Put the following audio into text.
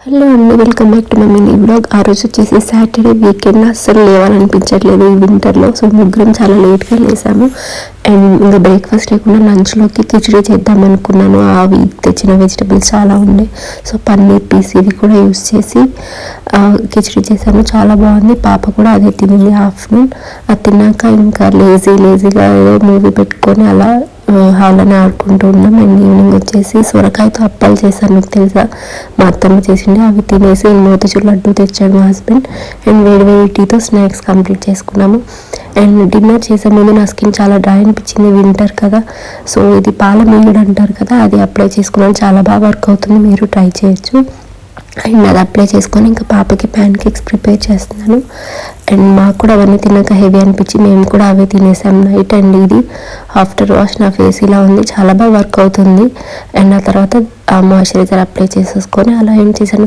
Hello అండి, welcome back to my mini vlog. ఆ రోజు వచ్చేసి సాటర్డే వీకెండ్, అస్సలు లేవాలనిపించట్లేదు ఈ వింటర్లో. సో ముగ్గురం చాలా లేట్గా లేసాము. అండ్ ఇంకా బ్రేక్ఫాస్ట్ లేకుండా లంచ్లోకి కిచిడి చేద్దాం అనుకున్నాను. అవి తెచ్చిన వెజిటబుల్స్ చాలా ఉండే, సో పన్నీర్ పీస్ ఇవి కూడా యూస్ చేసి కిచిడి చేశాను. చాలా బాగుంది. పాప కూడా అదే తినింది ఆఫ్టర్నూన్. అది తిన్నాక ఇంకా లేజీగా ఏదో మూవీ పెట్టుకొని అలా హాల్లోనే ఆడుకుంటూ ఉన్నాం. అండ్ ఈవినింగ్ వచ్చేసి సొరకాయతో అప్పాలు చేశాను. మీకు తెలుసా, మా అత్తమ్మ చేసిండే. అవి తినేసి మోతిచూర్ లడ్డు తెచ్చాడు మా హస్బెండ్. అండ్ వేడి టీతో స్నాక్స్ కంప్లీట్ చేసుకున్నాము. అండ్ డిన్నర్ చేసే ముందు నా స్కిన్ చాలా డ్రై అనిపించింది, వింటర్ కదా. సో ఇది పాల మీగడ అంటారు కదా, అది అప్లై చేసుకున్నాను. చాలా బాగా వర్క్ అవుతుంది, మీరు ట్రై చేయొచ్చు. అండ్ అది అప్లై చేసుకొని ఇంకా పాపకి ప్యాన్ కేక్స్ ప్రిపేర్ చేస్తున్నాను. అండ్ మాకు కూడా అవన్నీ తిన్నాక హెవీ అనిపించి మేము కూడా అవే తినేసాం నైట్. అండ్ ఇది ఆఫ్టర్ వాష్ నా ఫేస్ ఇలా ఉంది, చాలా బాగా వర్క్ అవుతుంది. అండ్ ఆ తర్వాత మాయిశ్చరైజర్ అప్లై చేసేసుకొని అలా ఏం చేశాను.